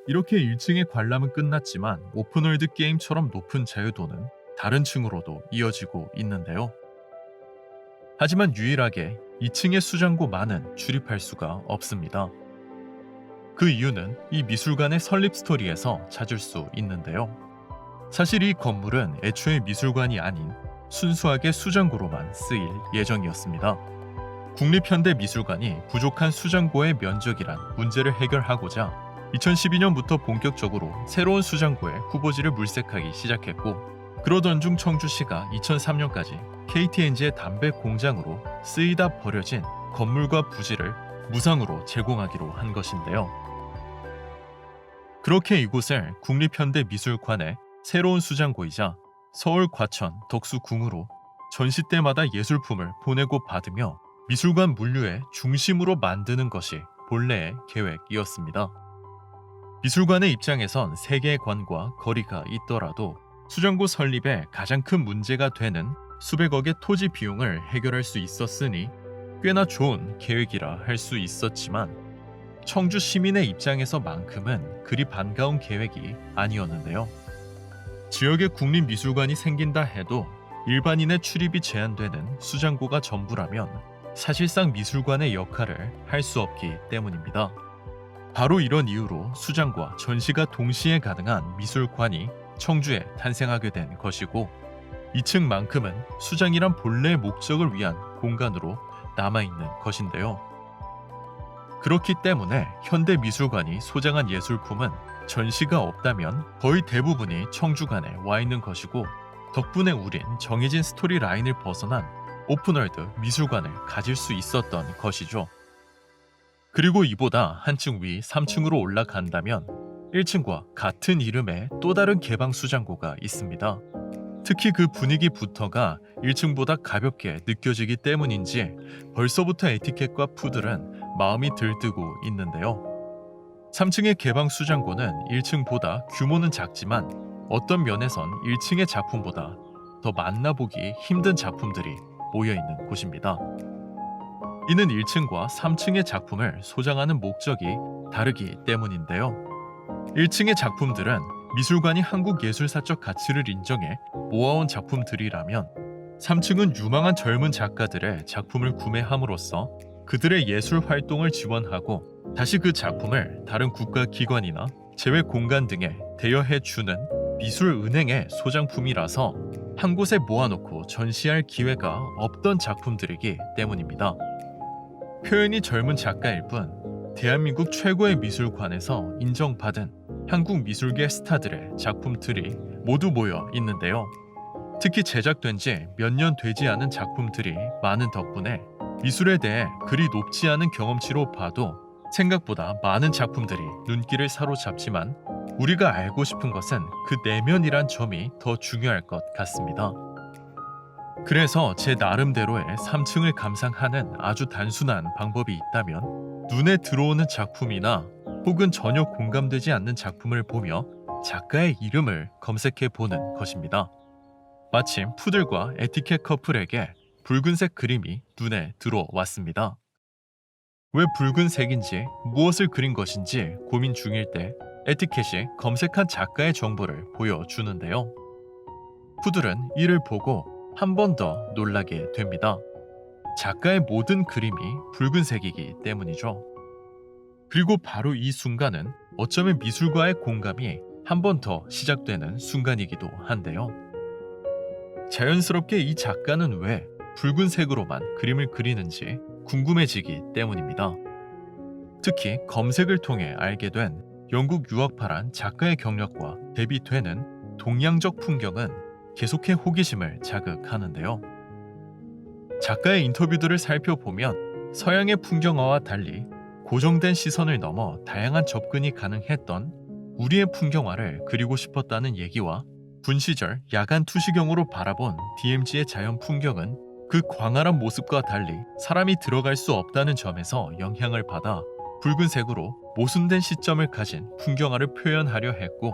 이렇게 1층의 관람은 끝났지만 오픈월드 게임처럼 높은 자유도는 다른 층으로도 이어지고 있는데요. 하지만 유일하게 2층의 수장고만은 출입할 수가 없습니다. 그 이유는 이 미술관의 설립 스토리에서 찾을 수 있는데요. 사실 이 건물은 애초에 미술관이 아닌 순수하게 수장고로만 쓰일 예정이었습니다. 국립현대미술관이 부족한 수장고의 면적이란 문제를 해결하고자 2012년부터 본격적으로 새로운 수장고에 후보지를 물색하기 시작했고, 그러던 중 청주시가 2003년까지 KTNG의 담배 공장으로 쓰이다 버려진 건물과 부지를 무상으로 제공하기로 한 것인데요. 그렇게 이곳을 국립현대미술관의 새로운 수장고이자 서울 과천 덕수궁으로 전시 때마다 예술품을 보내고 받으며 미술관 물류의 중심으로 만드는 것이 본래의 계획이었습니다. 미술관의 입장에선 세계관과 거리가 있더라도 수장고 설립에 가장 큰 문제가 되는 수백억의 토지 비용을 해결할 수 있었으니 꽤나 좋은 계획이라 할 수 있었지만, 청주 시민의 입장에서만큼은 그리 반가운 계획이 아니었는데요. 지역에 국립미술관이 생긴다 해도 일반인의 출입이 제한되는 수장고가 전부라면 사실상 미술관의 역할을 할 수 없기 때문입니다. 바로 이런 이유로 수장과 전시가 동시에 가능한 미술관이 청주에 탄생하게 된 것이고, 2층만큼은 수장이란 본래의 목적을 위한 공간으로 남아있는 것인데요. 그렇기 때문에 현대미술관이 소장한 예술품은 전시가 없다면 거의 대부분이 청주관에 와 있는 것이고, 덕분에 우린 정해진 스토리 라인을 벗어난 오픈월드 미술관을 가질 수 있었던 것이죠. 그리고 이보다 한층 위 3층으로 올라간다면 1층과 같은 이름의 또 다른 개방 수장고가 있습니다. 특히 그 분위기부터가 1층보다 가볍게 느껴지기 때문인지 벌써부터 에티켓과 푸들은 마음이 들뜨고 있는데요. 3층의 개방 수장고는 1층보다 규모는 작지만 어떤 면에선 1층의 작품보다 더 만나보기 힘든 작품들이 모여있는 곳입니다. 이는 1층과 3층의 작품을 소장하는 목적이 다르기 때문인데요. 1층의 작품들은 미술관이 한국예술사적 가치를 인정해 모아온 작품들이라면, 3층은 유망한 젊은 작가들의 작품을 구매함으로써 그들의 예술 활동을 지원하고 다시 그 작품을 다른 국가기관이나 재외공간 등에 대여해주는 미술은행의 소장품이라서 한 곳에 모아놓고 전시할 기회가 없던 작품들이기 때문입니다. 표현이 젊은 작가일 뿐 대한민국 최고의 미술관에서 인정받은 한국 미술계 스타들의 작품들이 모두 모여 있는데요. 특히 제작된 지 몇 년 되지 않은 작품들이 많은 덕분에 미술에 대해 그리 높지 않은 경험치로 봐도 생각보다 많은 작품들이 눈길을 사로잡지만, 우리가 알고 싶은 것은 그 내면이란 점이 더 중요할 것 같습니다. 그래서 제 나름대로의 3층을 감상하는 아주 단순한 방법이 있다면, 눈에 들어오는 작품이나 혹은 전혀 공감되지 않는 작품을 보며 작가의 이름을 검색해 보는 것입니다. 마침 푸들과 에티켓 커플에게 붉은색 그림이 눈에 들어왔습니다. 왜 붉은색인지, 무엇을 그린 것인지 고민 중일 때 에티켓이 검색한 작가의 정보를 보여주는데요. 푸들은 이를 보고 한 번 더 놀라게 됩니다. 작가의 모든 그림이 붉은색이기 때문이죠. 그리고 바로 이 순간은 어쩌면 미술과의 공감이 한 번 더 시작되는 순간이기도 한데요. 자연스럽게 이 작가는 왜 붉은색으로만 그림을 그리는지 궁금해지기 때문입니다. 특히 검색을 통해 알게 된 영국 유학파란 작가의 경력과 대비되는 동양적 풍경은 계속해 호기심을 자극하는데요. 작가의 인터뷰들을 살펴보면 서양의 풍경화와 달리 고정된 시선을 넘어 다양한 접근이 가능했던 우리의 풍경화를 그리고 싶었다는 얘기와, 군 시절 야간 투시경으로 바라본 DMZ의 자연 풍경은 그 광활한 모습과 달리 사람이 들어갈 수 없다는 점에서 영향을 받아 붉은색으로 모순된 시점을 가진 풍경화를 표현하려 했고,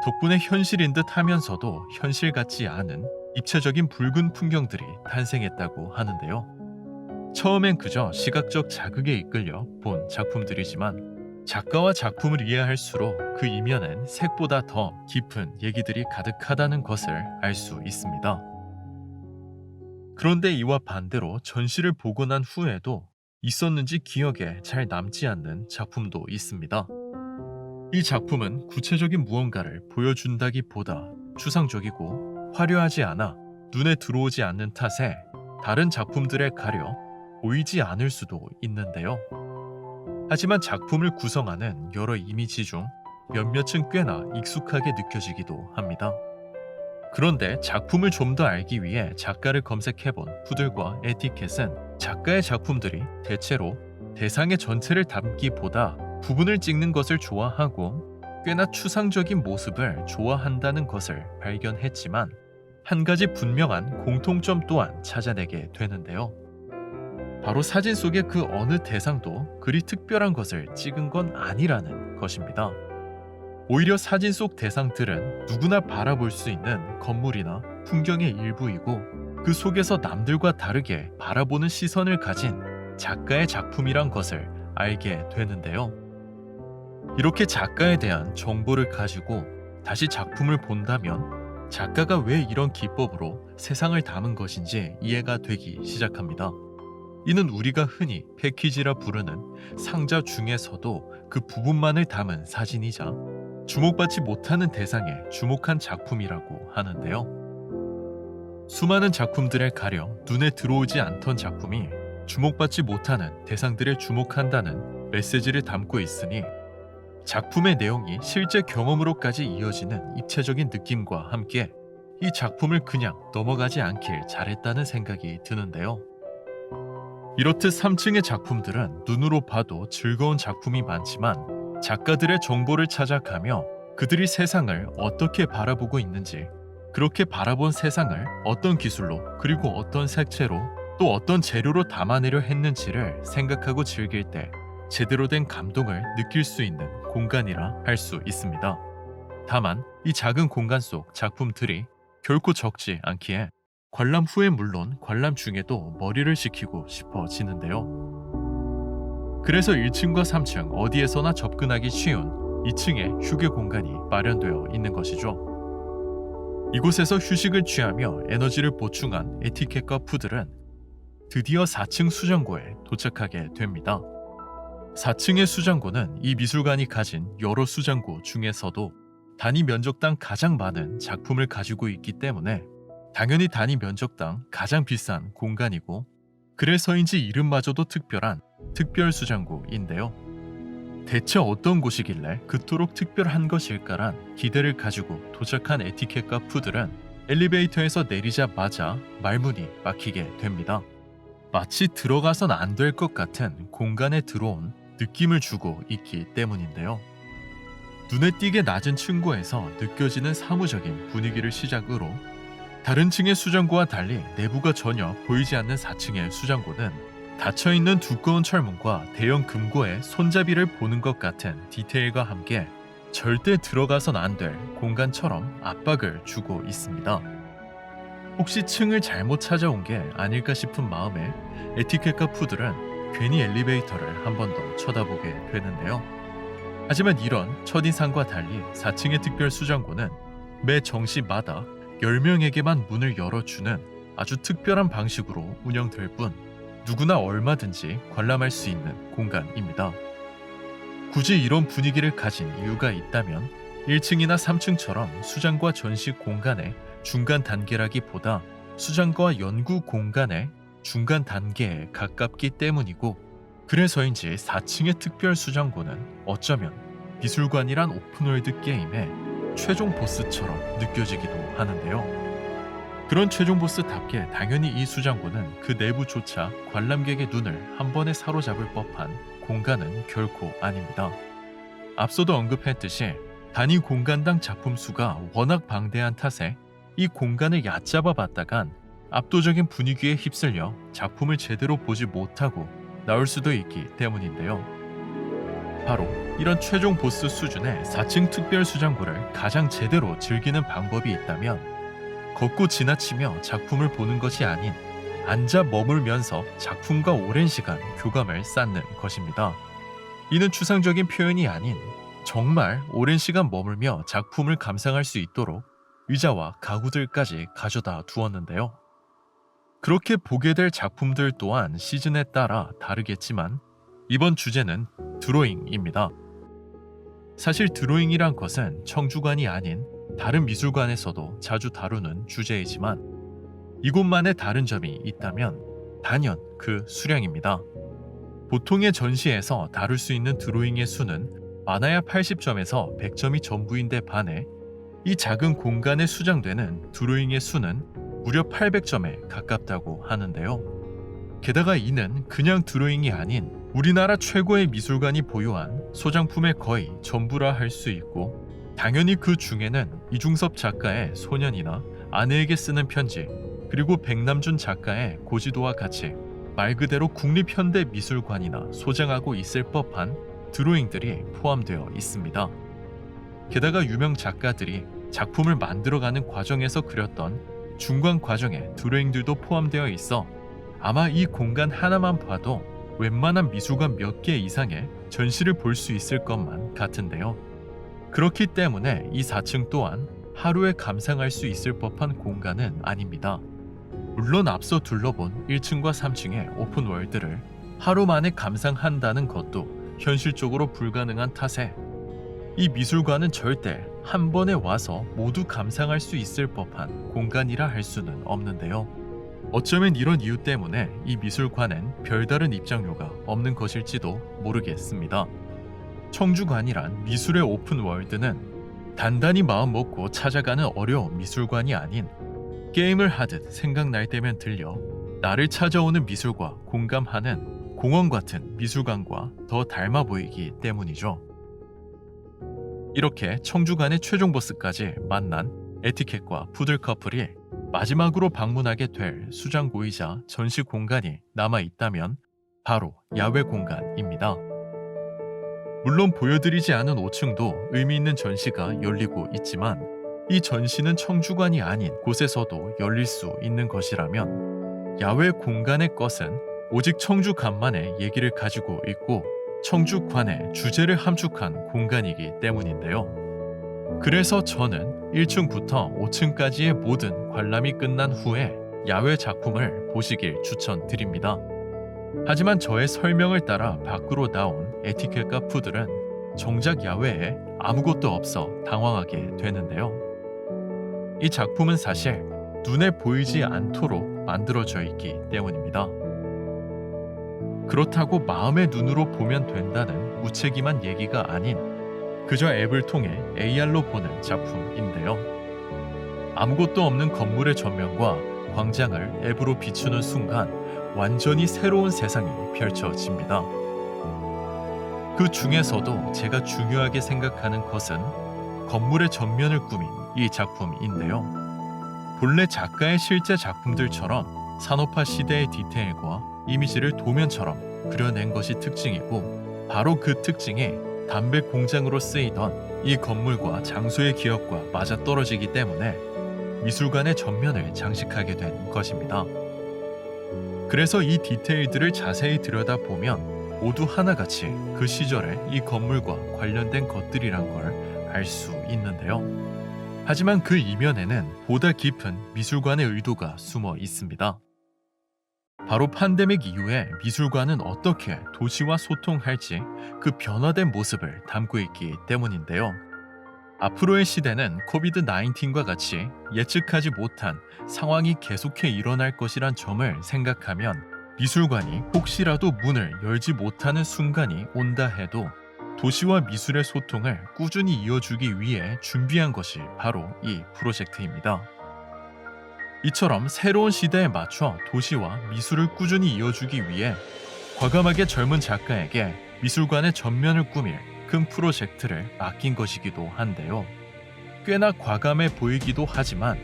덕분에 현실인 듯 하면서도 현실 같지 않은 입체적인 붉은 풍경들이 탄생했다고 하는데요. 처음엔 그저 시각적 자극에 이끌려 본 작품들이지만 작가와 작품을 이해할수록 그 이면엔 색보다 더 깊은 얘기들이 가득하다는 것을 알 수 있습니다. 그런데 이와 반대로 전시를 보고 난 후에도 있었는지 기억에 잘 남지 않는 작품도 있습니다. 이 작품은 구체적인 무언가를 보여준다기보다 추상적이고 화려하지 않아 눈에 들어오지 않는 탓에 다른 작품들에 가려 보이지 않을 수도 있는데요. 하지만 작품을 구성하는 여러 이미지 중 몇몇은 꽤나 익숙하게 느껴지기도 합니다. 그런데 작품을 좀 더 알기 위해 작가를 검색해본 푸들과 에티켓은 작가의 작품들이 대체로 대상의 전체를 담기보다 부분을 찍는 것을 좋아하고 꽤나 추상적인 모습을 좋아한다는 것을 발견했지만 한 가지 분명한 공통점 또한 찾아내게 되는데요. 바로 사진 속의 그 어느 대상도 그리 특별한 것을 찍은 건 아니라는 것입니다. 오히려 사진 속 대상들은 누구나 바라볼 수 있는 건물이나 풍경의 일부이고 그 속에서 남들과 다르게 바라보는 시선을 가진 작가의 작품이란 것을 알게 되는데요. 이렇게 작가에 대한 정보를 가지고 다시 작품을 본다면 작가가 왜 이런 기법으로 세상을 담은 것인지 이해가 되기 시작합니다. 이는 우리가 흔히 패키지라 부르는 상자 중에서도 그 부분만을 담은 사진이자 주목받지 못하는 대상에 주목한 작품이라고 하는데요. 수많은 작품들에 가려 눈에 들어오지 않던 작품이 주목받지 못하는 대상들에 주목한다는 메시지를 담고 있으니 작품의 내용이 실제 경험으로까지 이어지는 입체적인 느낌과 함께 이 작품을 그냥 넘어가지 않길 잘했다는 생각이 드는데요. 이렇듯 3층의 작품들은 눈으로 봐도 즐거운 작품이 많지만 작가들의 정보를 찾아가며 그들이 세상을 어떻게 바라보고 있는지, 그렇게 바라본 세상을 어떤 기술로 그리고 어떤 색채로 또 어떤 재료로 담아내려 했는지를 생각하고 즐길 때 제대로 된 감동을 느낄 수 있는 공간이라 할 수 있습니다. 다만 이 작은 공간 속 작품들이 결코 적지 않기에 관람 후에 물론 관람 중에도 머리를 식히고 싶어지는데요. 그래서 1층과 3층 어디에서나 접근하기 쉬운 2층에 휴게 공간이 마련되어 있는 것이죠. 이곳에서 휴식을 취하며 에너지를 보충한 에티켓과 푸들은 드디어 4층 수장고에 도착하게 됩니다. 4층의 수장고는 이 미술관이 가진 여러 수장고 중에서도 단위 면적당 가장 많은 작품을 가지고 있기 때문에 당연히 단위 면적당 가장 비싼 공간이고 그래서인지 이름마저도 특별한 특별수장고인데요. 대체 어떤 곳이길래 그토록 특별한 것일까란 기대를 가지고 도착한 에티켓과 푸들은 엘리베이터에서 내리자마자 말문이 막히게 됩니다. 마치 들어가선 안 될 것 같은 공간에 들어온 느낌을 주고 있기 때문인데요. 눈에 띄게 낮은 층고에서 느껴지는 사무적인 분위기를 시작으로 다른 층의 수장고와 달리 내부가 전혀 보이지 않는 4층의 수장고는 닫혀있는 두꺼운 철문과 대형 금고의 손잡이를 보는 것 같은 디테일과 함께 절대 들어가선 안 될 공간처럼 압박을 주고 있습니다. 혹시 층을 잘못 찾아온 게 아닐까 싶은 마음에 에티켓과 푸들은 괜히 엘리베이터를 한 번 더 쳐다보게 되는데요. 하지만 이런 첫인상과 달리 4층의 특별 수장고는 매 정시마다 10명에게만 문을 열어주는 아주 특별한 방식으로 운영될 뿐 누구나 얼마든지 관람할 수 있는 공간입니다. 굳이 이런 분위기를 가진 이유가 있다면 1층이나 3층처럼 수장과 전시 공간의 중간 단계라기보다 수장과 연구 공간의 중간 단계에 가깝기 때문이고 그래서인지 4층의 특별 수장고는 어쩌면 미술관이란 오픈월드 게임의 최종 보스처럼 느껴지기도 하는데요. 그런 최종 보스답게 당연히 이 수장고는 그 내부조차 관람객의 눈을 한 번에 사로잡을 법한 공간은 결코 아닙니다. 앞서도 언급했듯이 단위 공간당 작품 수가 워낙 방대한 탓에 이 공간을 얕잡아 봤다간 압도적인 분위기에 휩쓸려 작품을 제대로 보지 못하고 나올 수도 있기 때문인데요. 바로 이런 최종 보스 수준의 4층 특별 수장고를 가장 제대로 즐기는 방법이 있다면 걷고 지나치며 작품을 보는 것이 아닌 앉아 머물면서 작품과 오랜 시간 교감을 쌓는 것입니다. 이는 추상적인 표현이 아닌 정말 오랜 시간 머물며 작품을 감상할 수 있도록 의자와 가구들까지 가져다 두었는데요. 그렇게 보게 될 작품들 또한 시즌에 따라 다르겠지만 이번 주제는 드로잉입니다. 사실 드로잉이란 것은 청주관이 아닌 다른 미술관에서도 자주 다루는 주제이지만 이곳만의 다른 점이 있다면 단연 그 수량입니다. 보통의 전시에서 다룰 수 있는 드로잉의 수는 많아야 80점에서 100점이 전부인데 반해 이 작은 공간에 수장되는 드로잉의 수는 무려 800점에 가깝다고 하는데요. 게다가 이는 그냥 드로잉이 아닌 우리나라 최고의 미술관이 보유한 소장품의 거의 전부라 할 수 있고, 당연히 그 중에는 이중섭 작가의 소년이나 아내에게 쓰는 편지, 그리고 백남준 작가의 고지도와 같이 말 그대로 국립현대미술관이나 소장하고 있을 법한 드로잉들이 포함되어 있습니다. 게다가 유명 작가들이 작품을 만들어가는 과정에서 그렸던 중간 과정에 드로잉들도 포함되어 있어 아마 이 공간 하나만 봐도 웬만한 미술관 몇 개 이상의 전시를 볼 수 있을 것만 같은데요. 그렇기 때문에 이 4층 또한 하루에 감상할 수 있을 법한 공간은 아닙니다. 물론 앞서 둘러본 1층과 3층의 오픈월드를 하루 만에 감상한다는 것도 현실적으로 불가능한 탓에 이 미술관은 절대 한 번에 와서 모두 감상할 수 있을 법한 공간이라 할 수는 없는데요. 어쩌면 이런 이유 때문에 이 미술관엔 별다른 입장료가 없는 것일지도 모르겠습니다. 청주관이란 미술의 오픈월드는 단단히 마음 먹고 찾아가는 어려운 미술관이 아닌 게임을 하듯 생각날 때면 들려 나를 찾아오는 미술과 공감하는 공원 같은 미술관과 더 닮아 보이기 때문이죠. 이렇게 청주관의 최종 보스까지 만난 에티켓과 푸들 커플이 마지막으로 방문하게 될 수장고이자 전시 공간이 남아있다면 바로 야외 공간입니다. 물론 보여드리지 않은 5층도 의미 있는 전시가 열리고 있지만 이 전시는 청주관이 아닌 곳에서도 열릴 수 있는 것이라면 야외 공간의 것은 오직 청주관만의 얘기를 가지고 있고 청주관의 주제를 함축한 공간이기 때문인데요. 그래서 저는 1층부터 5층까지의 모든 관람이 끝난 후에 야외 작품을 보시길 추천드립니다. 하지만 저의 설명을 따라 밖으로 나온 에티켓과 푸들은 정작 야외에 아무것도 없어 당황하게 되는데요. 이 작품은 사실 눈에 보이지 않도록 만들어져 있기 때문입니다. 그렇다고 마음의 눈으로 보면 된다는 무책임한 얘기가 아닌 그저 앱을 통해 AR로 보는 작품인데요. 아무것도 없는 건물의 전면과 광장을 앱으로 비추는 순간 완전히 새로운 세상이 펼쳐집니다. 그 중에서도 제가 중요하게 생각하는 것은 건물의 전면을 꾸민 이 작품인데요. 본래 작가의 실제 작품들처럼 산업화 시대의 디테일과 이미지를 도면처럼 그려낸 것이 특징이고, 바로 그 특징이 담배 공장으로 쓰이던 이 건물과 장소의 기억과 맞아떨어지기 때문에 미술관의 전면을 장식하게 된 것입니다. 그래서 이 디테일들을 자세히 들여다보면 모두 하나같이 그 시절의 이 건물과 관련된 것들이란 걸 알 수 있는데요. 하지만 그 이면에는 보다 깊은 미술관의 의도가 숨어 있습니다. 바로 팬데믹 이후에 미술관은 어떻게 도시와 소통할지 그 변화된 모습을 담고 있기 때문인데요. 앞으로의 시대는 코비드-19과 같이 예측하지 못한 상황이 계속해 일어날 것이란 점을 생각하면 미술관이 혹시라도 문을 열지 못하는 순간이 온다 해도 도시와 미술의 소통을 꾸준히 이어주기 위해 준비한 것이 바로 이 프로젝트입니다. 이처럼 새로운 시대에 맞춰 도시와 미술을 꾸준히 이어주기 위해 과감하게 젊은 작가에게 미술관의 전면을 꾸밀 큰 프로젝트를 맡긴 것이기도 한데요. 꽤나 과감해 보이기도 하지만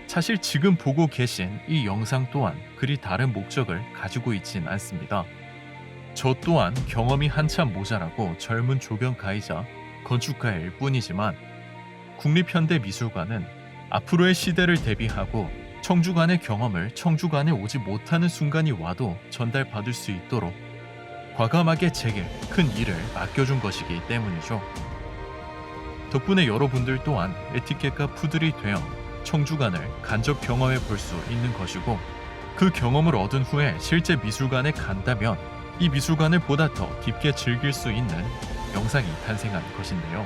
사실 지금 보고 계신 이 영상 또한 그리 다른 목적을 가지고 있진 않습니다. 저 또한 경험이 한참 모자라고 젊은 조경가이자 건축가일 뿐이지만 국립현대미술관은 앞으로의 시대를 대비하고 청주관의 경험을 청주관에 오지 못하는 순간이 와도 전달받을 수 있도록 과감하게 제게 큰 일을 맡겨준 것이기 때문이죠. 덕분에 여러분들 또한 에티켓과 푸들이 되어 청주관을 간접 경험해 볼 수 있는 것이고, 그 경험을 얻은 후에 실제 미술관에 간다면 이 미술관을 보다 더 깊게 즐길 수 있는 영상이 탄생한 것인데요.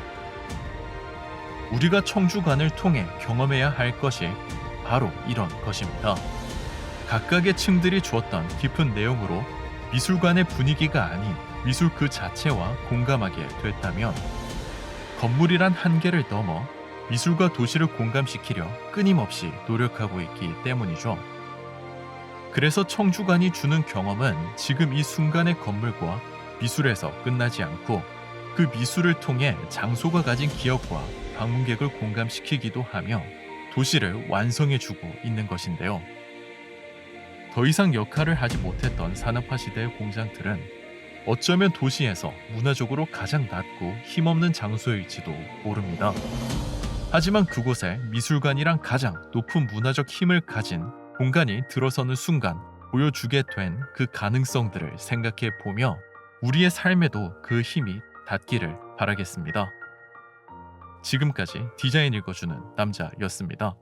우리가 청주관을 통해 경험해야 할 것이 바로 이런 것입니다. 각각의 층들이 주었던 깊은 내용으로 미술관의 분위기가 아닌 미술 그 자체와 공감하게 됐다면, 건물이란 한계를 넘어 미술과 도시를 공감시키려 끊임없이 노력하고 있기 때문이죠. 그래서 청주관이 주는 경험은 지금 이 순간의 건물과 미술에서 끝나지 않고, 그 미술을 통해 장소가 가진 기억과 방문객을 공감시키기도 하며 도시를 완성해주고 있는 것인데요. 더 이상 역할을 하지 못했던 산업화 시대의 공장들은 어쩌면 도시에서 문화적으로 가장 낮고 힘없는 장소일지도 모릅니다. 하지만 그곳에 미술관이란 가장 높은 문화적 힘을 가진 공간이 들어서는 순간 보여주게 된 그 가능성들을 생각해 보며 우리의 삶에도 그 힘이 닿기를 바라겠습니다. 지금까지 디자인 읽어주는 남자였습니다.